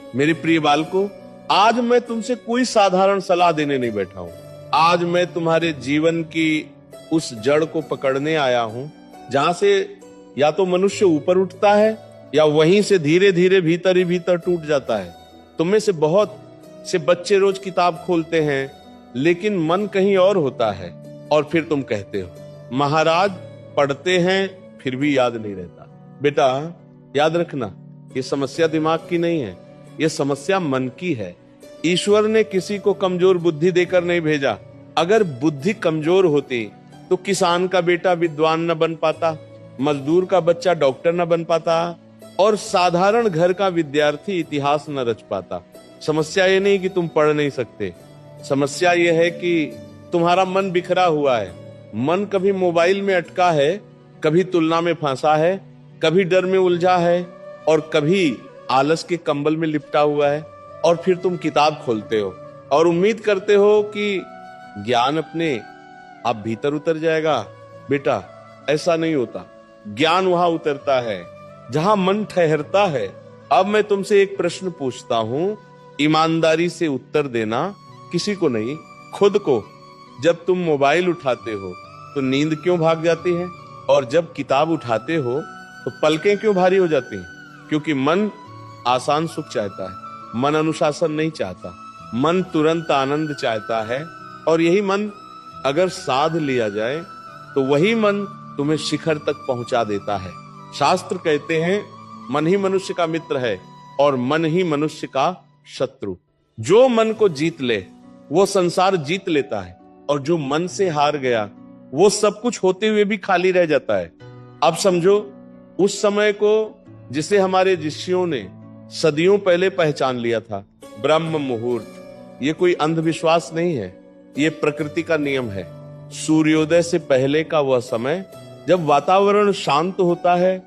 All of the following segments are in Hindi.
मेरे प्रिय बालकों, आज मैं तुमसे कोई साधारण सलाह देने नहीं बैठा हूं। आज मैं तुम्हारे जीवन की उस जड़ को पकड़ने आया हूं जहां से या तो मनुष्य ऊपर उठता है या वहीं से धीरे धीरे भीतर ही भीतर टूट जाता है। तुम में से बहुत से बच्चे रोज किताब खोलते हैं, लेकिन मन कहीं और होता है, और फिर तुम कहते हो महाराज पढ़ते हैं फिर भी याद नहीं रहता। बेटा याद रखना, ये समस्या दिमाग की नहीं है, ये समस्या मन की है। ईश्वर ने किसी को कमजोर बुद्धि देकर नहीं भेजा। अगर बुद्धि कमजोर होती तो किसान का बेटा विद्वान न बन पाता, मजदूर का बच्चा डॉक्टर न बन पाता, और साधारण घर का विद्यार्थी इतिहास न रच पाता। समस्या ये नहीं कि तुम पढ़ नहीं सकते, समस्या ये है कि तुम्हारा मन बिखरा हुआ है। मन कभी मोबाइल में अटका है, कभी तुलना में फंसा है, कभी डर में उलझा है, और कभी आलस के कंबल में लिपटा हुआ है। और फिर तुम किताब खोलते हो और उम्मीद करते हो कि ज्ञान अपने आप भीतर उतर जाएगा। बेटा ऐसा नहीं होता। ज्ञान वहां उतरता है जहां मन ठहरता है। अब मैं तुमसे एक प्रश्न पूछता हूं, ईमानदारी से उत्तर देना, किसी को नहीं, खुद को। जब तुम मोबाइल उठाते हो तो नींद क्यों भाग जाती है, और जब किताब उठाते हो तो पलकें क्यों भारी हो जाती हैं? क्योंकि मन आसान सुख चाहता है, मन अनुशासन नहीं चाहता, मन तुरंत आनंद चाहता है। और यही मन अगर साध लिया जाए तो वही मन तुम्हें शिखर तक पहुंचा देता है। शास्त्र कहते हैं मन ही मनुष्य का मित्र है और मन ही मनुष्य का शत्रु। जो मन को जीत ले वो संसार जीत लेता है, और जो मन से हार गया वो सब कुछ होते हुए भी खाली रह जाता है। अब समझो उस समय को जिसे हमारे ऋषियों ने सदियों पहले पहचान लिया था, ब्रह्म मुहूर्त। ये कोई अंधविश्वास नहीं है, ये प्रकृति का नियम है। सूर्योदय से पहले का वह समय जब वातावरण शांत होता है,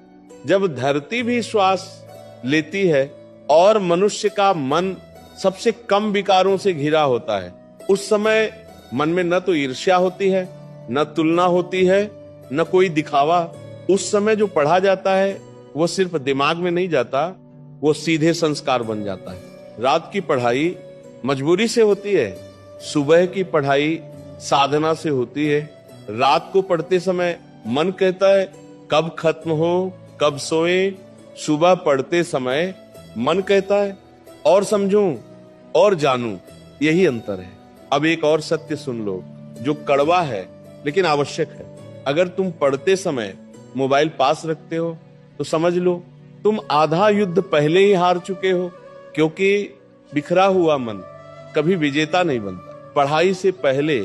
जब धरती भी श्वास लेती है और मनुष्य का मन सबसे कम विकारों से घिरा होता है। उस समय मन में न तो ईर्ष्या होती है, न तुलना होती है, न कोई दिखावा। उस समय जो पढ़ा जाता है वो सिर्फ दिमाग में नहीं जाता, वो सीधे संस्कार बन जाता है। रात की पढ़ाई मजबूरी से होती है, सुबह की पढ़ाई साधना से होती है। रात को पढ़ते समय मन कहता है कब खत्म हो, कब सोए। सुबह पढ़ते समय मन कहता है और समझूं और जानूं। यही अंतर है। अब एक और सत्य सुन लो जो कड़वा है लेकिन आवश्यक है। अगर तुम पढ़ते समय मोबाइल पास रखते हो तो समझ लो तुम आधा युद्ध पहले ही हार चुके हो, क्योंकि बिखरा हुआ मन कभी विजेता नहीं बनता। पढ़ाई से पहले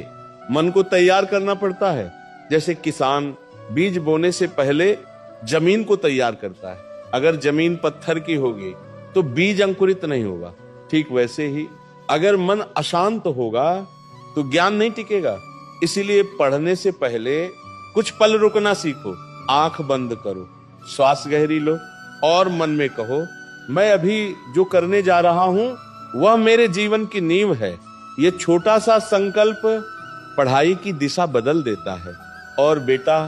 मन को तैयार करना पड़ता है। जैसे किसान बीज बोने से पहले जमीन को तैयार करता है। अगर जमीन पत्थर की होगी तो बीज अंकुरित नहीं होगा। ठीक वैसे ही अगर मन अशांत होगा तो ज्ञान नहीं टिकेगा। इसीलिए पढ़ने से पहले कुछ पल रुकना सीखो। आंख बंद करो, श्वास गहरी लो और मन में कहो मैं अभी जो करने जा रहा हूं वह मेरे जीवन की नींव है। ये छोटा सा संकल्प पढ़ाई की दिशा बदल देता है। और बेटा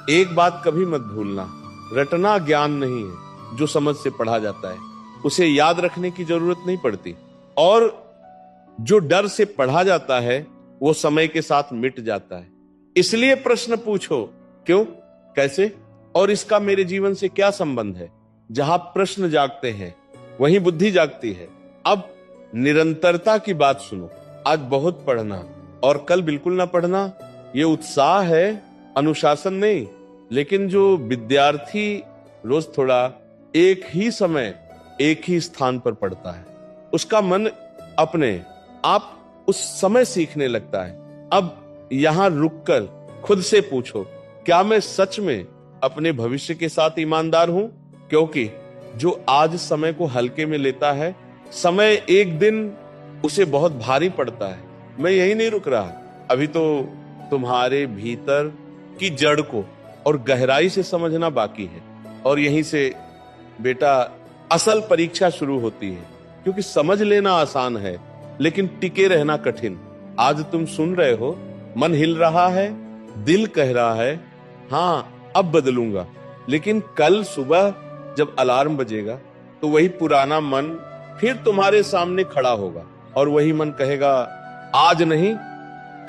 एक बात कभी मत भूलना, रटना ज्ञान नहीं है। जो समझ से पढ़ा जाता है उसे याद रखने की जरूरत नहीं पड़ती, और जो डर से पढ़ा जाता है वो समय के साथ मिट जाता है। इसलिए प्रश्न पूछो क्यों, कैसे और इसका मेरे जीवन से क्या संबंध है। जहां प्रश्न जागते हैं वहीं बुद्धि जागती है। अब निरंतरता की बात सुनो। आज बहुत पढ़ना और कल बिल्कुल ना पढ़ना, ये उत्साह है, अनुशासन नहीं। लेकिन जो विद्यार्थी रोज थोड़ा एक ही समय एक ही स्थान पर पढ़ता है उसका मन अपने आप उस समय सीखने लगता है। अब यहां रुककर खुद से पूछो क्या मैं सच में अपने भविष्य के साथ ईमानदार हूं? क्योंकि जो आज समय को हल्के में लेता है, समय एक दिन उसे बहुत भारी पड़ता है। मैं यही नहीं रुक रहा, अभी तो तुम्हारे भीतर की जड़ को और गहराई से समझना बाकी है। और यहीं से बेटा असल परीक्षा शुरू होती है। क्योंकि समझ लेना आसान है लेकिन टिके रहना कठिन। आज तुम सुन रहे हो, मन हिल रहा है, दिल कह रहा है हाँ अब बदलूंगा। लेकिन कल सुबह जब अलार्म बजेगा तो वही पुराना मन फिर तुम्हारे सामने खड़ा होगा और वही मन कहेगा आज नहीं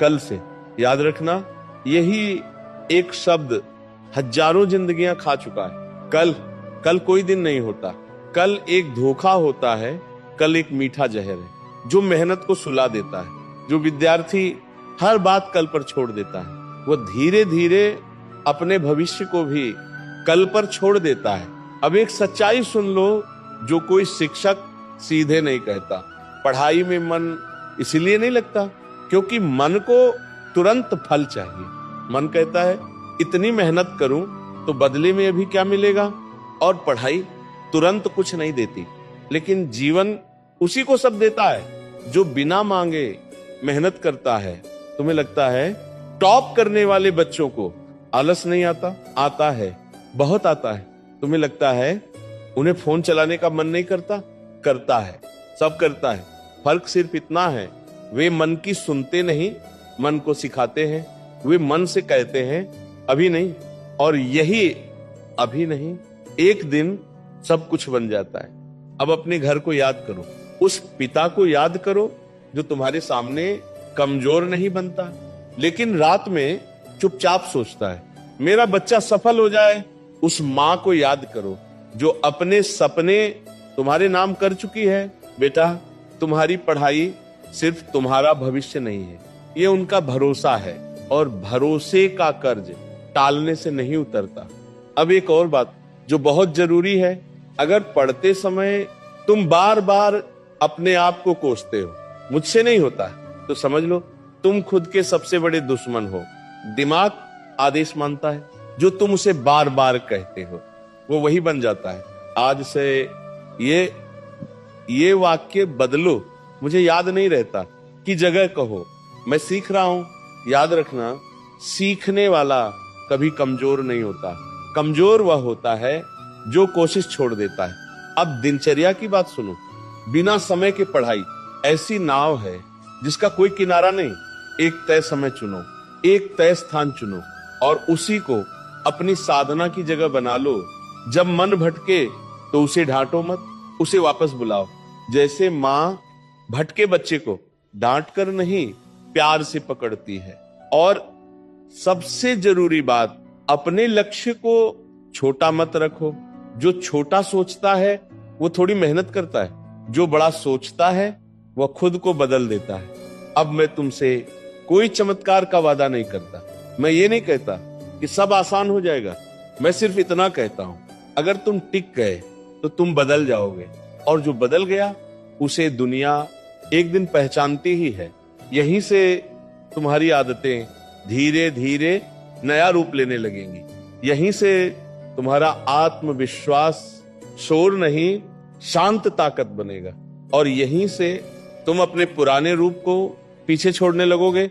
कल से। याद रखना, यही एक शब्द हजारों जिंदगियां खा चुका है। कल कोई दिन नहीं होता, कल एक धोखा होता है, कल एक मीठा जहर है जो मेहनत को सुला देता है। जो विद्यार्थी हर बात कल पर छोड़ देता है वो धीरे धीरे अपने भविष्य को भी कल पर छोड़ देता है। अब एक सच्चाई सुन लो जो कोई शिक्षक सीधे नहीं कहता। पढ़ाई में मन इसलिए नहीं लगता क्योंकि मन को तुरंत फल चाहिए। मन कहता है इतनी मेहनत करूं तो बदले में अभी क्या मिलेगा, और पढ़ाई तुरंत कुछ नहीं देती। लेकिन जीवन उसी को सब देता है जो बिना मांगे मेहनत करता है। तुम्हें लगता है टॉप करने वाले बच्चों को आलस नहीं आता? आता है, बहुत आता है। तुम्हें लगता है उन्हें फोन चलाने का मन नहीं करता? करता है, सब करता है। फर्क सिर्फ इतना है वे मन की सुनते नहीं, मन को सिखाते हैं। वे मन से कहते हैं अभी नहीं, और यही अभी नहीं एक दिन सब कुछ बन जाता है। अब अपने घर को याद करो, उस पिता को याद करो जो तुम्हारे सामने कमजोर नहीं बनता लेकिन रात में चुपचाप सोचता है मेरा बच्चा सफल हो जाए। उस माँ को याद करो जो अपने सपने तुम्हारे नाम कर चुकी है। बेटा, तुम्हारी पढ़ाई सिर्फ तुम्हारा भविष्य नहीं है, ये उनका भरोसा है, और भरोसे का कर्ज टालने से नहीं उतरता। अब एक और बात जो बहुत जरूरी है, अगर पढ़ते समय तुम बार बार अपने आप को कोसते हो मुझसे नहीं होता तो समझ लो तुम खुद के सबसे बड़े दुश्मन हो। दिमाग आदेश मानता है, जो तुम उसे बार बार कहते हो वो वही बन जाता है। आज से ये वाक्य बदलो, मुझे याद नहीं रहता की जगह कहो मैं सीख रहा हूं। याद रखना, सीखने वाला कभी कमजोर नहीं होता। कमजोर वह होता है जो कोशिश छोड़ देता है। अब दिनचर्या की बात सुनो। बिना समय के पढ़ाई ऐसी नाव है जिसका कोई किनारा नहीं। एक तय समय चुनो, एक तय स्थान चुनो और उसी को अपनी साधना की जगह बना लो। जब मन भटके तो उसे डांटो मत, उसे वापस बुलाओ। जैसे माँ भटके बच्चे को डांट कर नहीं प्यार से पकड़ती है। और सबसे जरूरी बात, अपने लक्ष्य को छोटा मत रखो। जो छोटा सोचता है वो थोड़ी मेहनत करता है, जो बड़ा सोचता है वह खुद को बदल देता है। अब मैं तुमसे कोई चमत्कार का वादा नहीं करता। मैं ये नहीं कहता कि सब आसान हो जाएगा। मैं सिर्फ इतना कहता हूं, अगर तुम टिक गए तो तुम बदल जाओगे, और जो बदल गया उसे दुनिया एक दिन पहचानती ही है। यहीं से तुम्हारी आदतें धीरे धीरे नया रूप लेने लगेंगी। यहीं से तुम्हारा आत्मविश्वास शोर नहीं शांत ताकत बनेगा, और यहीं से तुम अपने पुराने रूप को पीछे छोड़ने लगोगे